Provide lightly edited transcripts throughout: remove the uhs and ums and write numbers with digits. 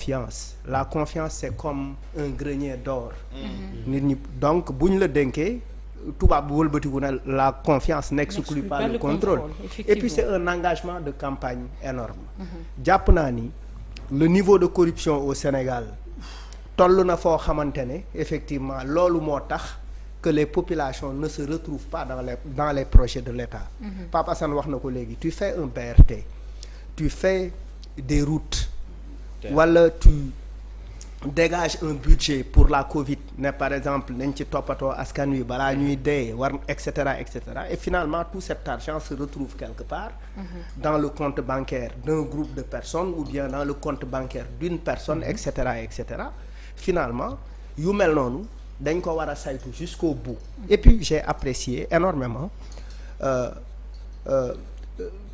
confiance. La confiance, c'est comme un grenier d'or. nit ñi donc bu ñu la dénkee tubaab bu wëlbatiku ne la confiance n'exclut pas le contrôle. Et puis c'est un engagement de campagne énorme. jàpp naa ni le niveau de corruption au Sénégal toll na foo xamante ne effectivement loolu moo tax que les populations ne se retrouvent pas dans les projets de l'État. Papa Assane wax na ko léegi tu fais un BRT, tu fais des routes, wala tu dégages un budget pour la Covid ne par exemple nañ ci toppatoo askan wi balaa ñuy dee war et cetera, et finalement tout cet argent se retrouve quelque part dans le compte bancaire d'un groupe de personnes ou bien dans le compte bancaire d'une personne et cetera. Finalement yu mel noonu dañ ko war a saytu jusqu'au bout. Et puis j'ai apprécié énormément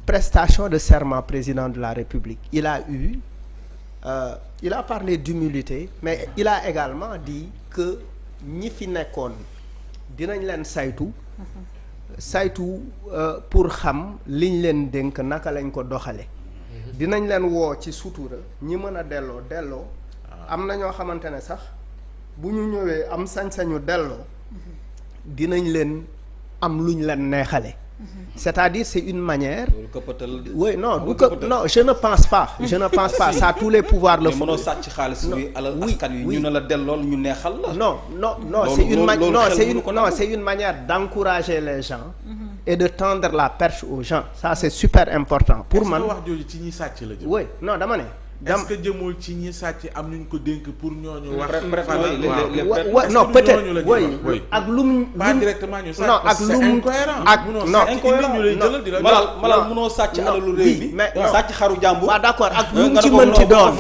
prestation de serment président de la République. Il a parlé d'humilité, mais il a également dit que ñi fi nekkoon dinañ leen saytu pour xam liñ leen dénk naka lañ ko doxale dinañ leen woo ci sutura ñi mën a delloo am na ñoo xamante ne sax bu ñu ñëwee am sañ-sañu delloo dinañ leen am luñ leen neexale. C'est-à-dire c'est une manière. Oui, non, non, je ne pense pas. Je ne pense pas. Ça tous les pouvoirs le font. Non, c'est une manière d'encourager les gens et de tendre la perche aux gens. Ça c'est super important pour man. Oui, non, dama ne. Est-ce que jëmul ci ñi sàcc am nañ ko dénk pour ñooñu wax non peut-être oui ak lum pas directement ñu sàcc non ak lum ak non ñu lay jëlal di la malal mënoo sàcc alalu réew mi mais sàcc xaru jàmbur waaw d'accord ak lum ci mënti doon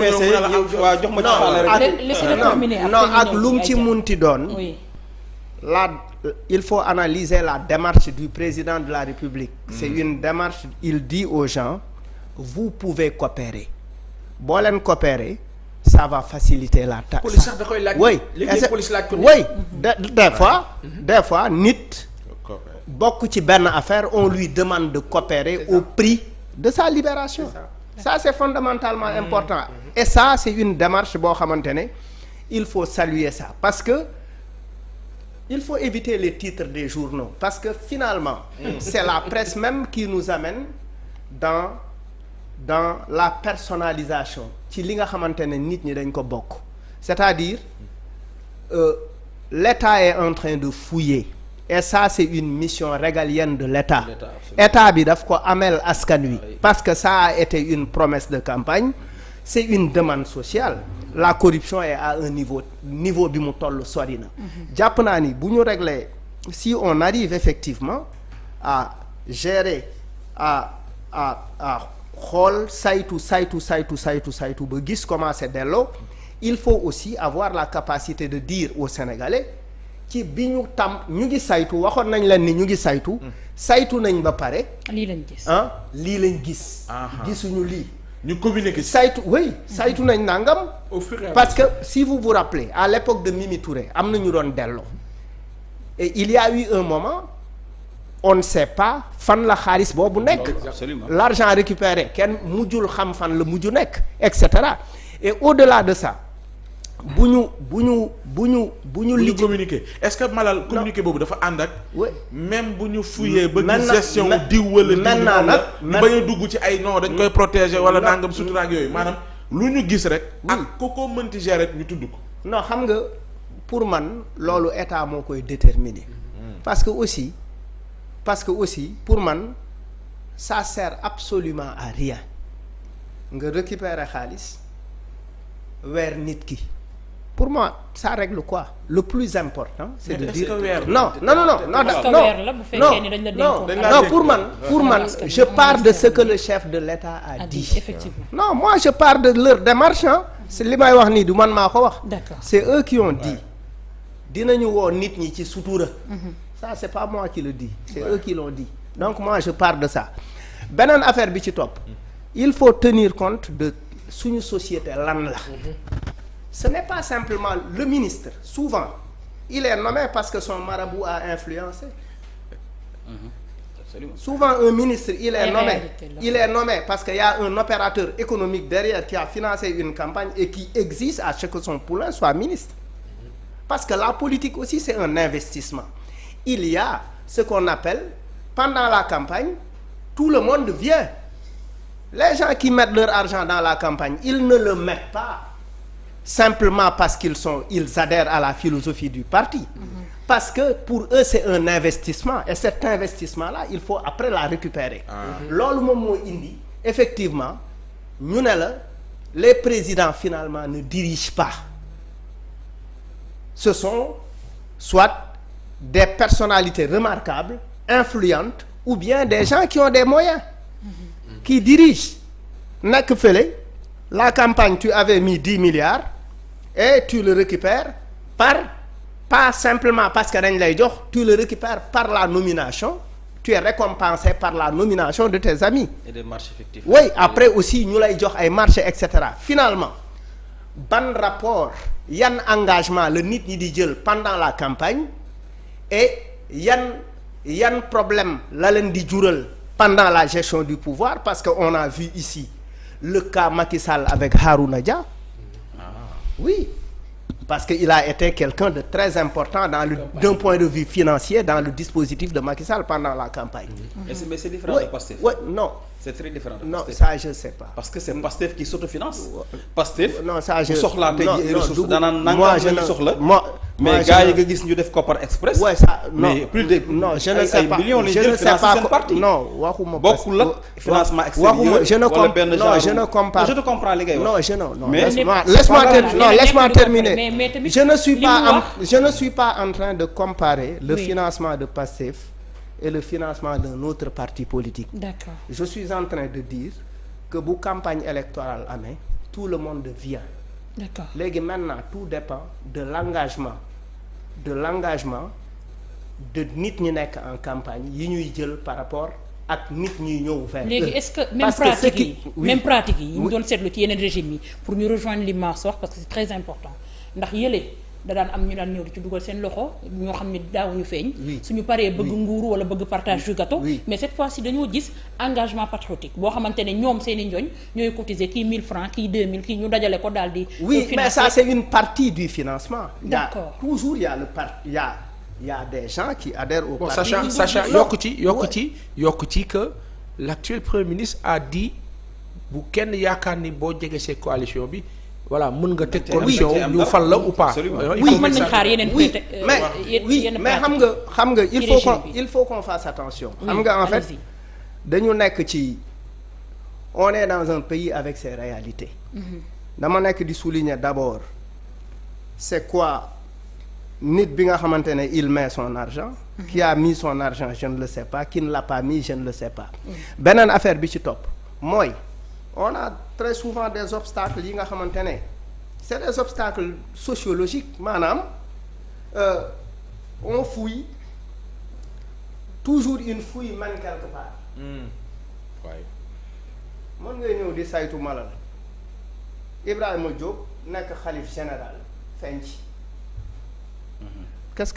waaw jox ma ci xale rek non ak lum ci mënti doon il faut analyser la démarche du président de la République. C'est une démarche, il dit aux gens vous pouvez coopérer. boo leen coopérer ça va faciliter la tâche. police sax da koy laaj. oui des fois nit bokk ci benn affaire on lui demande de coopérer au prix de sa libération. Ça c'est fondamentalement important. Et ça c'est une démarche boo xamante ne il faut saluer ça parce que il faut éviter les titres des journaux parce que finalement c'est la presse même qui nous amène dans la personnalisation ci li nga xamante ne nit ñi dañ ko bokk. C'est-à-dire l'État est en train de fouiller et ça c'est une mission régalienne de l'État. État bi daf ko amel askan wi parce que ça a été une promesse de campagne, c'est une demande sociale. La corruption est à un niveau bi mu toll sori na. jàpp naa ni bu ñu régler si on arrive effectivement à gérer à xool saytu ba gis commencer delloo il faut aussi avoir la capacité de dire aux Sénégalais ci bi ñu ñu ngi saytu waxoon nañ leen ni ñu ngi saytu nañ ba pare lii lañ gis gisuñu lii ñu communiquer saytu nañ nangam parce que si vous vous rappelez à l'époque de Mimi Touré am na ñu doon delloo et il y a eu un moment on ne sait pas fan la xaalis boobu nekk. L'argent récupéré kenn mujjul xam fan la mujj nekk et cetera et au-delà de ça bu ñu li communiquer est-ce que malal communiquer boobu dafa ànd ak même bu ñu fouillé ba ci gestion diw wala diw nag bañ a dugg ci ay non dañ koy protéger wala nangam sutura ak yooyu maanaam lu ñu gis rek ak ko mënti gérer ñu tudd ko non xam nga pour man loolu état moo koy déterminer parce que aussi pour man ça sert absolument à rien nga récupérer xaalis weer nit ki pour moi ça règle quoi le plus important c'est de dire non pour man je pars de ce que le chef de l'État a dit effectivement non moi je pars de leur démarche c'est li may wax nii du man maa ko wax c'est eux qui ont dit dinañu woo nit ñi ci sutura ça c'est pas moi qui le dis c'est eux qui l'ont dit donc moi je pars de ça beneen affaire bi ci topp il faut tenir compte de suñu société lan la ce n'est pas simplement le ministre souvent il est nommé parce que son marabout a influencé Souvent un ministre il est nommé parce qu'il y a un opérateur économique derrière qui a financé une campagne et qui exige à ce que son poulain soit ministre. Parce que la politique aussi c'est un investissement. Il y a ce qu'on appelle pendant la campagne, tout le monde vient. Les gens qui mettent leur argent dans la campagne, ils ne le mettent pas simplement parce qu'ils adhèrent à la philosophie du parti. Parce que pour eux c'est un investissement et cet investissement-là il faut après la récupérer. Loolu moom moo indi effectivement ñu ne la les présidents finalement ne dirigent pas. Ce sont soit des personnalités remarquables, influentes, ou bien des gens qui ont des moyens, qui dirigent. Nekk fële, la campagne tu avais mis 10 milliards et tu le récupères pas simplement parce que dañ lay jox, tu le récupères par la nomination, tu es récompensé par la nomination de tes amis. Et des marches effectives. Oui, après aussi ñu lay jox ay marchés et cetera. Finalement, ban rapport yan engagement la nit ñi di jël pendant la campagne et yan problème la leen di jural pendant la gestion du pouvoir parce que on a vu ici le cas Macky Sall avec Harouna Dia. Oui, parce que il a été quelqu'un de très important d'un point de vue financier dans le dispositif de Macky Sall pendant la campagne. Mais c'est différent de Pastef. Oui, non. C'est très différent de non Pastef. ça je sais pas. Parce que c'est Pastef qui s'autofinance. Pastef. non ça je bu soxlaa tey jii ay ressources danaan moi nangam lañu soxla. mais gars yi nga gis ñu def Kopar Express. ouais ça non mais plus de non je ne sais pas millions lañu je jël ne sais pas seen parti. non waxuma bokkul ak financement extérieur. waxuma je ne wala benn genre non je ne compare je te comprends li ngay wax. non je non mais laisse-moi terminer. mais tamit je ne suis pas en train de comparer le financement de Pastef et le financement d'un autre parti politique. D'accord. Je suis en train de dire que bu campagne électorale amee tout le monde vient. D'accord. Léegi maintenant tout dépend de l'engagement de nit ñi nekk en campagne yi ñuy jël par rapport ak nit ñuy ñëw vers léegi est-ce que même pratique yi ñu doon seetlu ci yeneen régime yi pour ñu rejoindre li Mars wax parce que c'est très important ndax yële da daan am ñu daan ñëw di ci dugal seen loxo ñoo xam ne daawuñu feeñ. suñu paree bëgg nguuru wala bëgg partage du gâteau. mais cette fois-ci dañoo gis engagement patriotique boo xamante ne ñoom seen i njoñ ñooy cotiser kii 1000 francs kii 2000 kii ñu dajale ko daal di. oui mais ça c'est une partie du financement. D'accord. Toujours il y a il y a des gens qui adhèrent au parti. sachant yokk ci que l'actuel premier ministre a dit bu kenn yaakaar ni boo jege see coalition bi. voilà mën nga teg condition ñu fal la ou pas. oui mën nañ xaar yeneen. mais xam nga il faut qu'on fasse attention. xam nga en fait dañu nekk ci on est dans un pays avec ses réalités. dama nekk di souligner d'abord c'est quoi nit bi nga xamante ne il met son argent. qui a mis son argent je ne le sais pas qui ne l'a pas mis je ne le sais pas. beneen affaire bi ci topp mooy. on a très souvent des obstacles yi nga xamante ne c'est des obstacles sociologiques maanaam on fouille toujours une fouille mène quelque part. waaye. mën ngay ñëw di saytu malal Ibrahima Diop nekk xalif général feeñ ci. qu'est-ce que